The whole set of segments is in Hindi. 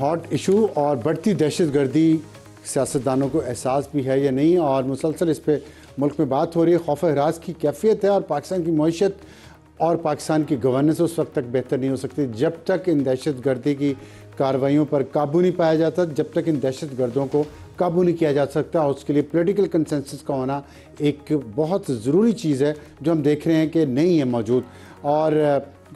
हॉट इशू और बढ़ती दहशतगर्दी सियासतदानों को एहसास भी है या नहीं, और मुसलसल इस पर मुल्क में बात हो रही है। खौफ हरास की कैफियत है और पाकिस्तान की मईशत और पाकिस्तान की गवर्नेंस उस वक्त तक बेहतर नहीं हो सकती जब तक इन दहशतगर्दी की कार्रवाइयों पर काबू नहीं पाया जाता, जब तक इन दहशतगर्दों को काबू नहीं किया जा सकता। उसके लिए पॉलिटिकल कंसेंसस का होना एक बहुत ज़रूरी चीज़ है जो हम देख रहे हैं कि नहीं है मौजूद। और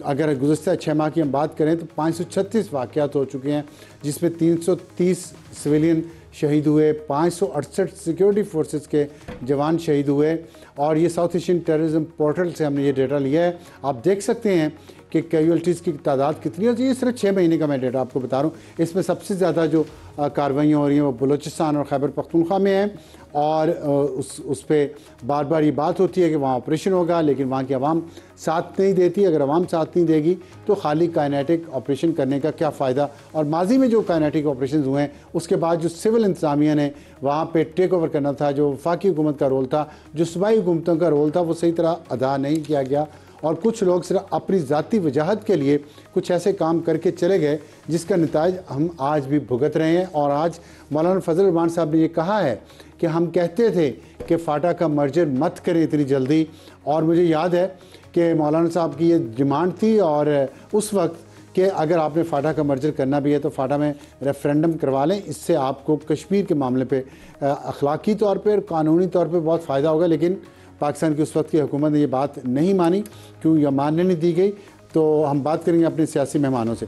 अगर गुज़श्ता 6 माह की हम बात करें तो 536 वाक़यात हो चुके हैं, जिसमें 330 सिविलियन शहीद हुए, 568 सिक्योरिटी फोर्सेस के जवान शहीद हुए। और ये साउथ एशियन टेररिज्म पोर्टल से हमने ये डेटा लिया है। आप देख सकते हैं कि कैजुअल्टीज़ की तादाद कितनी होती है। ये सिर्फ 6 महीने का मैं डेटा आपको बता रहा हूँ। इसमें सबसे ज़्यादा जो कार्रवाइयाँ हो रही हैं वो बलूचिस्तान और खैबर पख्तूनख्वा में हैं, और उस पर बार बार ये बात होती है कि वहाँ ऑपरेशन होगा, लेकिन वहाँ की आवाम साथ नहीं देती। अगर आवाम साथ नहीं देगी तो खाली काइनेटिक ऑपरेशन करने का क्या फ़ायदा। और माजी में जो काइनेटिक ऑपरेशन हुए हैं उसके बाद जो सिविल इंतज़ामिया ने वहाँ पे टेक ओवर करना था, जो वफाकी हुकूमत का रोल था, जो सूबाई हुकूमतों का रोल था, वो सही तरह अदा नहीं किया गया। और कुछ लोग सिर्फ अपनी ज़ाती वजाहत के लिए कुछ ऐसे काम करके चले गए जिसका नताज हम आज भी भुगत रहे हैं। और आज मौलाना फजल रहमान साहब ने ये कहा है कि हम कहते थे कि फाटा का मर्जर मत करें इतनी जल्दी, और मुझे याद है कि मौलाना साहब की ये डिमांड थी और उस वक्त कि अगर आपने फाटा का मर्जर करना भी है तो फाटा में रेफरेंडम करवा लें, इससे आपको कश्मीर के मामले पे अखलाकी तौर पर, कानूनी तौर पर बहुत फ़ायदा होगा। लेकिन पाकिस्तान की उस वक्त की हुकूमत ने ये बात नहीं मानी, क्यों या मानने नहीं दी गई। तो हम बात करेंगे अपने सियासी मेहमानों से।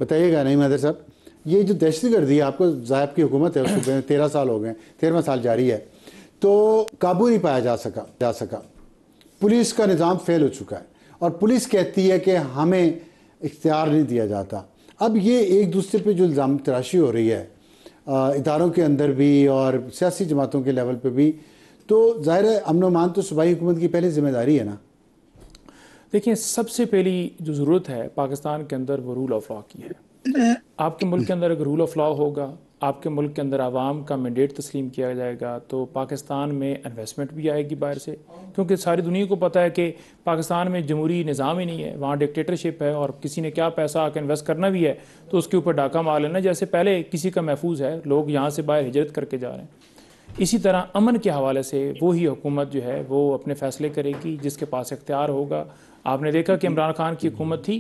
बताइएगा नहीं मैदर साहब, ये जो दहशतगर्दी है, आपको ज़ायब की हुकूमत है उसको 13 साल हो गए, 13वां साल जारी है, तो काबू नहीं पाया जा सका। पुलिस का निज़ाम फेल हो चुका है और पुलिस कहती है कि हमें इख्तियार नहीं दिया जाता। अब ये एक दूसरे पे जो इल्ज़ाम तराशी हो रही है इदारों के अंदर भी और सियासी जमातों के लेवल पे भी, तो ज़ाहिर है अमन व अमान तो सूबाई हुकूमत की पहले ज़िम्मेदारी है ना। देखिए, सबसे पहली जो ज़रूरत है पाकिस्तान के अंदर वो रूल ऑफ लॉ की है। आपके मुल्क के अंदर अगर रूल ऑफ लॉ होगा, आपके मुल्क के अंदर आवाम का मैंडेट तस्लीम किया जाएगा, तो पाकिस्तान में इन्वेस्टमेंट भी आएगी बाहर से। क्योंकि सारी दुनिया को पता है कि पाकिस्तान में जमहूरी निज़ाम ही नहीं है, वहाँ डिक्टेटरशिप है, और किसी ने क्या पैसा आकर इन्वेस्ट करना भी है तो उसके ऊपर डाका मार लेना, जैसे पहले किसी का महफूज है, लोग यहाँ से बाहर हिजरत करके जा रहे हैं। इसी तरह अमन के हवाले से वही हुकूमत जो है वो अपने फ़ैसले करेगी जिसके पास इख्तियार होगा। आपने देखा कि इमरान खान की हुकूमत थी,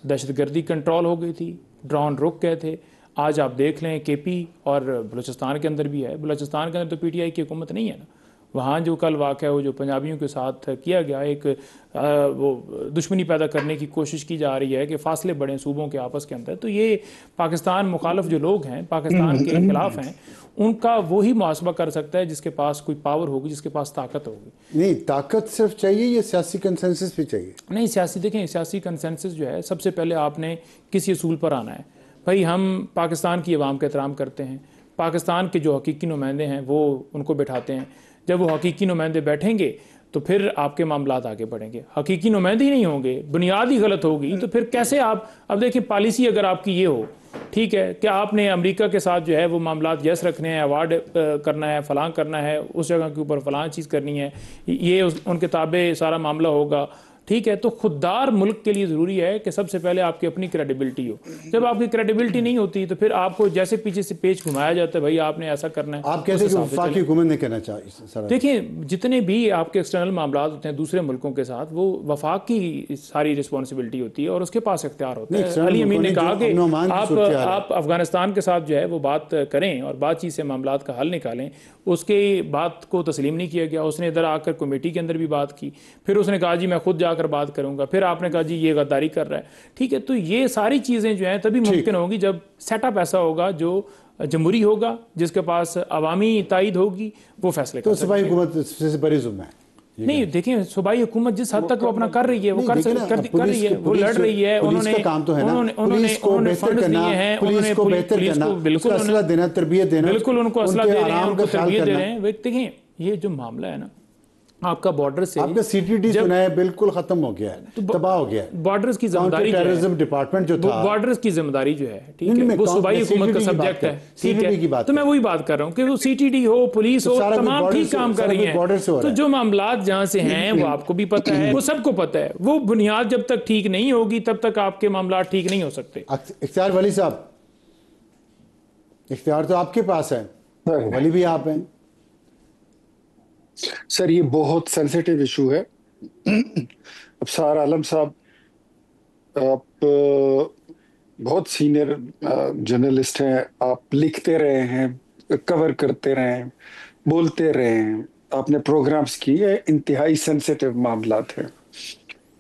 दहशतगर्दी कंट्रोल हो गई थी, ड्रोन रुक गए थे। आज आप देख लें KP और बलूचिस्तान के अंदर भी है, बलूचिस्तान के अंदर तो PTI की हुकूमत नहीं है ना। वहाँ जो कल वाक़या वो जो पंजाबियों के साथ किया गया, एक वो दुश्मनी पैदा करने की कोशिश की जा रही है कि फासले बढ़ें सूबों के आपस के अंदर, तो ये पाकिस्तान मुखालिफ जो लोग हैं, पाकिस्तान के खिलाफ हैं, उनका वही मुहासबा कर सकता है जिसके पास कोई पावर होगी, जिसके पास ताकत होगी। नहीं, ताकत सिर्फ चाहिए, ये सियासी कंसेंसस भी चाहिए। नहीं, देखें सियासी कंसेंसस जो है, सबसे पहले आपने किसी असूल पर आना है। भाई हम पाकिस्तान की आवाम का एहतराम करते हैं, पाकिस्तान के जो हकीकी नुमाइंदे हैं वो उनको बैठाते हैं। जब वो हकीकी नुमाइंदे बैठेंगे तो फिर आपके मामलात आगे बढ़ेंगे। हकीकी नुमाइंदे ही नहीं होंगे, बुनियाद ही गलत होगी, तो फिर कैसे आप, अब देखिए पॉलिसी अगर आपकी ये हो, ठीक है, कि आपने अमेरिका के साथ जो है वो मामलात यस रखने हैं, अवार्ड करना है, फलां करना है, उस जगह के ऊपर फलां चीज़ करनी है, ये उनके ताबे सारा मामला होगा, ठीक है। तो खुददार मुल्क के लिए ज़रूरी है कि सबसे पहले आपकी अपनी क्रेडिबिलिटी हो। जब आपकी क्रेडिबिलिटी नहीं होती तो फिर आपको जैसे पीछे से पेच घुमाया जाता है, भाई आपने ऐसा करना है। आप कैसे वफाकी हुकूमत ने कहना चाहिए? देखिए, जितने भी आपके एक्सटर्नल मामलात होते हैं दूसरे मुल्कों के साथ, वो वफाक की सारी रिस्पॉन्सिबिलिटी होती है और उसके पास इख्तियार होता है। अली अमीन ने कहा कि आप अफगानिस्तान के साथ जो है वो बात करें और बातचीत से मामलात का हल निकालें। उसके बात को तस्लीम नहीं किया गया। उसने इधर आकर कमेटी के अंदर भी बात की, फिर उसने कहा जी मैं खुद जाकर बात करूंगा, फिर आपने कहा जी ये गद्दारी कर रहा है, ठीक है। तो ये सारी चीज़ें जो हैं तभी मुमकिन होगी जब सेटअप ऐसा होगा जो जमहूरी होगा, जिसके पास अवामी तायद होगी, वो फैसले तो सूबाई हुकूमत से बड़ी जुम्मा है। नहीं, देखिए सूबाई हुकूमत जिस हद तक वो अपना कर रही है वो कर रही है, वो लड़ रही है। उन्होंने पुलिस को बेहतर करना, पुलिस को बेहतर करना, बिल्कुल असला देना, तरबियत देना, बिल्कुल उनको असला दे रहे हैं, उनको तरबियत दे रहे हैं। देखिए ये जो मामला है ना, आपका बॉर्डर से आपका CTD सुना है बिल्कुल खत्म हो गया है, तो तबाह हो गया है। बॉर्डर्स की जिम्मेदारी, टेररिज्म डिपार्टमेंट जो था, बॉर्डर्स की जिम्मेदारी जो है, ठीक है, वो सूबाई हुकूमत का सब्जेक्ट है, ठीक है। तो मैं वही बात कर रहा हूँ कि वो CTD हो, पुलिस हो, तमाम ठीक काम कर रही है। तो जो मामलात जहाँ से हैं वो आपको भी पता है, वो सबको पता है। वो बुनियाद जब तक ठीक नहीं होगी तब तक आपके मामलात ठीक नहीं हो सकते। इख्तियार वली साहब, इख्तियार तो आपके पास है, वली भी आप हैं। सर ये बहुत सेंसिटिव इशू है। अफसार आलम साहब, आप बहुत सीनियर जर्नलिस्ट हैं, आप लिखते रहे हैं, कवर करते रहे हैं, बोलते रहे हैं, आपने प्रोग्राम्स किए, इंतहाई सेंसिटिव मामला थे।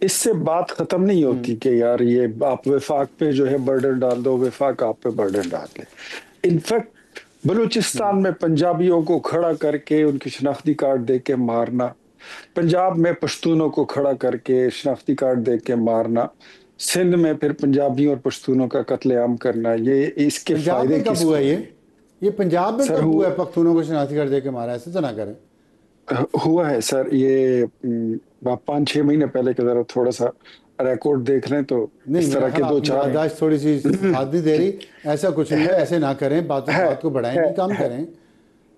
इससे बात खत्म नहीं होती कि यार ये आप वफाक पे जो है बर्डन डाल दो, वफाक आप पे बर्डन डाल दे। इनफैक्ट बलूचिस्तान में पंजाबियों को खड़ा करके उनकी शनाख्ती कार्ड दे के मारना, पंजाब में पश्तूनों को खड़ा करके शनाख्ती कार्ड दे के मारना, सिंध में फिर पंजाबियों और पश्तूनों का कत्लेआम करना, ये इसके फायदे कब हुआ? ये पंजाब में कब हुआ है? पख्तूनों को शनाख्ती कार्ड दे के मारा, ऐसे तो ना करें। हुआ है सर, ये 5-6 महीने पहले का जरा थोड़ा सा रिकॉर्ड देख लें तो इस तरह के 2-4 याददाश्त थोड़ी सी साथ नहीं दे रही। ऐसा कुछ नहीं है, ऐसे ना करें, बात को बढ़ाएं, काम करें।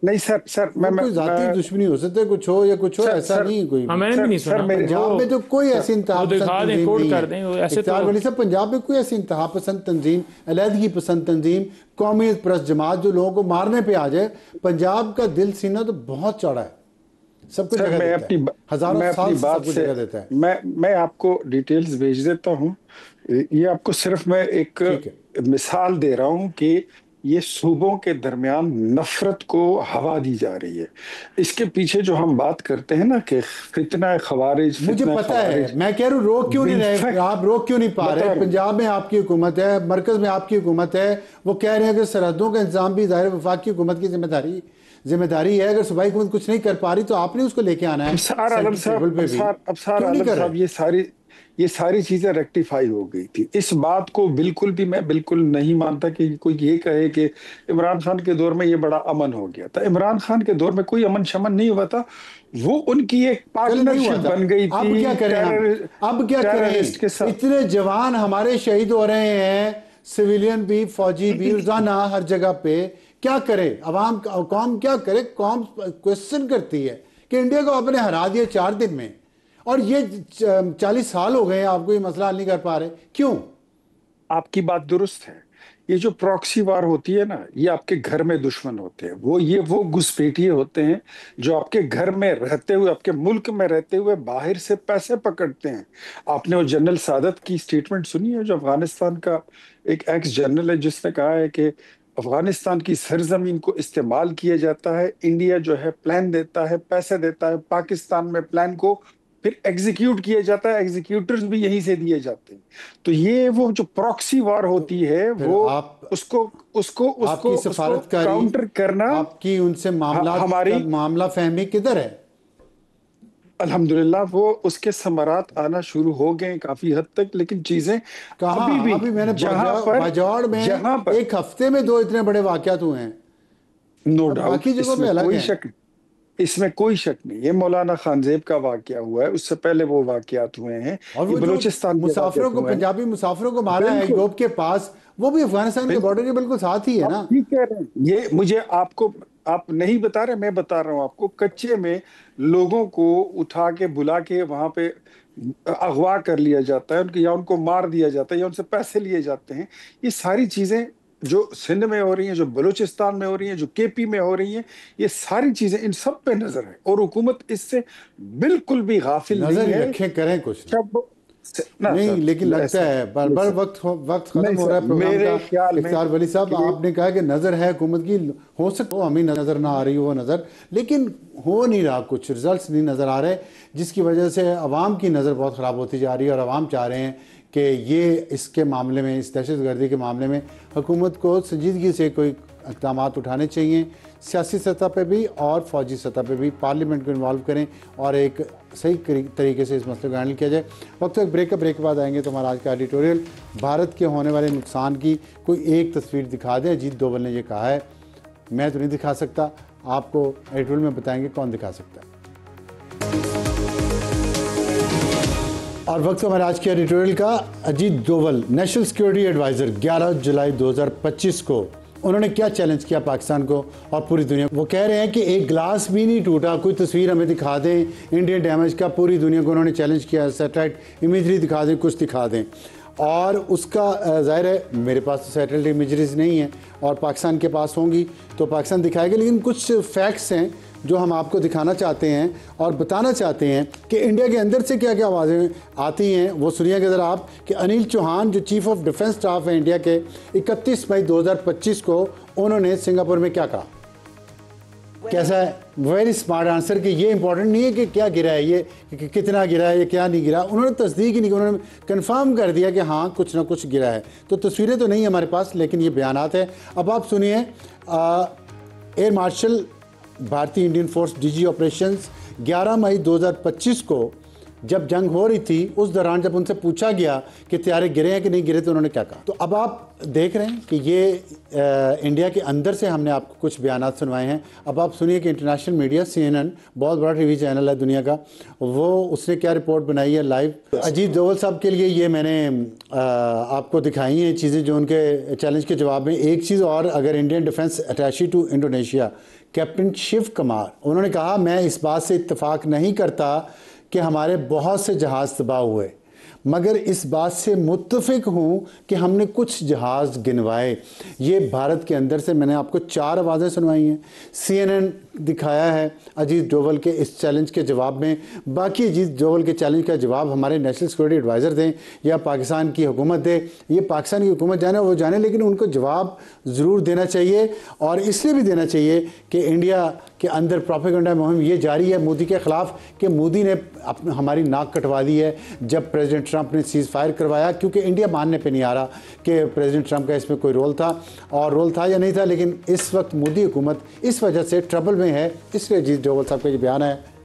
नहीं सर मैं कोई जाती दुश्मनी हो सकती है, कुछ हो या कुछ हो, ऐसा नहीं कोई। मैंने भी नहीं सुना पंजाब में तो कोई ऐसी इंतहा पसंद पंजाब में कोई ऐसी इंतहा पसंद तंजीम, अलहदगी पसंद तंजीम, कौमियत परस्त जमात जो लोगों को मारने पे आ जाए। पंजाब का दिल सीना तो बहुत चौड़ा है, सब कुछ जगह देता है, हजारों साल से सब कुछ जगह देता है। मैं आपको डिटेल्स भेज देता हूँ। ये आपको सिर्फ मैं एक मिसाल दे रहा हूँ कि ये सूबों के दरमियान नफरत को हवा दी जा रही है। इसके पीछे जो हम बात करते हैं ना कि फितना खवारिज, मुझे पता है, मैं कह रहा हूँ रोक क्यों नहीं रहे आप, रोक क्यों नहीं पा रहे? पंजाब में आपकी हुकूमत है, मरकज में आपकी हुकूमत है, वो कह रहे हैं कि सरहदों का इंतजाम भी ज़ाहिर वफाक की हुकूमत की जिम्मेदारी है। अगर सूबाई हुकूमत कुछ नहीं कर पा रही तो आपने उसको लेके आना है। ये सारी चीजें रेक्टिफाई हो गई थी। इस बात को मैं बिल्कुल नहीं मानता कि कोई ये कहे कि इमरान खान के दौर में ये बड़ा अमन हो गया था। इमरान खान के दौर में कोई अमन शमन नहीं हुआ था, वो उनकी एक पार्टनरशिप बन गई थी। अब क्या करें? इतने जवान हमारे शहीद हो रहे हैं, सिविलियन भी, फौजी भी, रोजाना हर जगह पे। क्या करे अवाम, कौम क्या करे? कौम क्वेश्चन करती है कि इंडिया को आपने हरा दिया 4 दिन में, और ये 40 साल हो गए आपको ये मसला हल नहीं कर पा रहे, क्यों? आपकी बात दुरुस्त है। ये जो प्रॉक्सी वार होती है ना, ये आपके घर में दुश्मन होते हैं। वो घुसपैठिए होते हैं जो आपके घर में रहते हुए, आपके मुल्क में रहते हुए बाहर से पैसे पकड़ते हैं। आपने वो जनरल सादत की स्टेटमेंट सुनी है, जो अफगानिस्तान का एक एक्स जनरल है, जिसने कहा है कि अफगानिस्तान की सरजमीन को इस्तेमाल किया जाता है, इंडिया जो है प्लान देता है, पैसे देता है, पाकिस्तान में प्लान को फिर एग्जीक्यूट किया जाता है, एग्जीक्यूटर्स भी यहीं से दिए जाते हैं। तो ये वो जो प्रॉक्सी वार होती है, वो उसको काउंटर करना, आपकी उनसे मामला फहमी किधर है? अल्हम्दुलिल्लाह वो उसके समरात आना शुरू हो गए काफी हद तक, लेकिन चीजें अभी मैंने बाजौड़ में एक हफ्ते में 2 इतने बड़े वाकयात हुए हैं। नो डाउट, इसमें कोई शक नहीं। ये मौलाना खानजेब का वाकया हुआ है, उससे पहले वो वाकयात हुए हैं। और वो बलूचिस्तान मुसाफिरों को, पंजाबी मुसाफिरों को मारा है गोब के पास, वो भी अफगानिस्तान के बॉर्डर के बिल्कुल साथ ही है ना। ठीक कह रहे हैं। ये मुझे आप नहीं बता रहे, मैं बता रहा हूँ आपको। कच्चे में लोगों को उठा के बुला के वहां पे अगवा कर लिया जाता है, या उनको मार दिया जाता है, या उनसे पैसे लिए जाते हैं। ये सारी चीजें जो सिंध में हो रही हैं, जो बलूचिस्तान में हो रही हैं, जो केपी में हो रही हैं, ये सारी चीजें इन सब पे नजर है, और हुकूमत इससे बिल्कुल भी गाफिल नहीं है। रखे करें कुछ नहीं, लेकिन लगता है बार बार वक्त खत्म हो रहा है प्रोग्राम का। इफ्तार वली साहब, आपने कहा कि नजर है हुकूमत की, हो सकता है हमें नजर ना आ रही वो नजर, लेकिन हो नहीं रहा, कुछ रिजल्ट्स नहीं नजर आ रहे, जिसकी वजह से अवाम की नज़र बहुत ख़राब होती जा रही है। और अवाम चाह रहे हैं कि ये इसके मामले में, इस दहशतगर्दी के मामले में हुकूमत को संजीदगी से कोई इक़दाम उठाने चाहिए, सियासी सतह पे भी और फौजी सतह पे भी। पार्लियामेंट को इन्वॉल्व करें और एक सही तरीके से इस मसले को हैंडल किया जाए। वक्त एक ब्रेक के बाद आएंगे तो हमारा आज का एडिटोरियल भारत के होने वाले नुकसान की कोई एक तस्वीर दिखा दें। अजीत डोभाल ने ये कहा है, मैं तो नहीं दिखा सकता, आपको एडिटोरियल में बताएंगे कौन दिखा सकता है। और वक्त हमारे आज के एडिटोरियल का। Ajit Doval, national security adviser, 11 जुलाई 2025 को उन्होंने क्या चैलेंज किया पाकिस्तान को और पूरी दुनिया को। वो कह रहे हैं कि एक गिलास भी नहीं टूटा, कोई तस्वीर हमें दिखा दें इंडियन डैमेज का। पूरी दुनिया को उन्होंने चैलेंज किया, सैटेलाइट इमेजरी दिखा दें, कुछ दिखा दें। और उसका ज़ाहिर है मेरे पास तो सैटेलाइट इमेजरीज नहीं है और पाकिस्तान के पास होंगी तो पाकिस्तान दिखाएगा, लेकिन कुछ फैक्ट्स हैं जो हम आपको दिखाना चाहते हैं और बताना चाहते हैं कि इंडिया के अंदर से क्या क्या आवाज़ें आती हैं। वो सुनिएगा ज़रा आप कि अनिल चौहान जो चीफ ऑफ डिफेंस स्टाफ है इंडिया के, 31 मई 2025 को उन्होंने सिंगापुर में क्या कहा। कैसा है? वेरी स्मार्ट आंसर कि ये इंपॉर्टेंट नहीं है कि क्या गिरा है, ये कि कितना गिरा है, ये क्या नहीं गिरा। उन्होंने तस्दीक ही नहीं की, उन्होंने कंफर्म कर दिया कि हाँ कुछ ना कुछ गिरा है। तो तस्वीरें तो नहीं है हमारे पास, लेकिन ये बयानात है। अब आप सुनिए, एयर मार्शल भारतीय इंडियन फोर्स डीजी ऑपरेशंस 11 मई 2025 को जब जंग हो रही थी उस दौरान जब उनसे पूछा गया कि तैयारे गिरे हैं कि नहीं गिरे तो उन्होंने क्या कहा। तो अब आप देख रहे हैं कि ये इंडिया के अंदर से हमने आपको कुछ बयानात सुनवाए हैं। अब आप सुनिए कि इंटरनेशनल मीडिया CNN बहुत बड़ा टीवी चैनल है दुनिया का, वो उसने क्या रिपोर्ट बनाई है लाइव। अजीत डोवल साहब के लिए ये मैंने आपको दिखाई हैं चीज़ें जो उनके चैलेंज के जवाब में। एक चीज़ और, अगर Indian defence attache to Indonesia captain Shiv Kumar, उन्होंने कहा मैं इस बात से इत्तेफाक नहीं करता कि हमारे बहुत से जहाज़ तबाह हुए, मगर इस बात से मुत्तफिक हूँ कि हमने कुछ जहाज़ गिनवाए। ये भारत के अंदर से मैंने आपको 4 आवाज़ें सुनवाई हैं। CNN दिखाया है अजीत डोवल के इस चैलेंज के जवाब में। बाकी अजीत डोवल के चैलेंज का जवाब हमारे नेशनल सिक्योरिटी एडवाइज़र दें या पाकिस्तान की हुकूमत दे, ये पाकिस्तान की हुकूमत जाने वो जाने, लेकिन उनको जवाब ज़रूर देना चाहिए। और इसलिए भी देना चाहिए कि इंडिया के अंदर प्रोपेगेंडा मुहिम ये जारी है मोदी के ख़िलाफ़ कि मोदी ने हमारी नाक कटवा दी है जब प्रेसिडेंट ट्रंप ने सीज़ फायर करवाया, क्योंकि इंडिया मानने पे नहीं आ रहा कि प्रेसिडेंट ट्रंप का इसमें कोई रोल था और रोल था या नहीं था। लेकिन इस वक्त मोदी हुकूमत इस वजह से ट्रबल में है, इसलिए अजीत डोवल साहब का ये बयान है।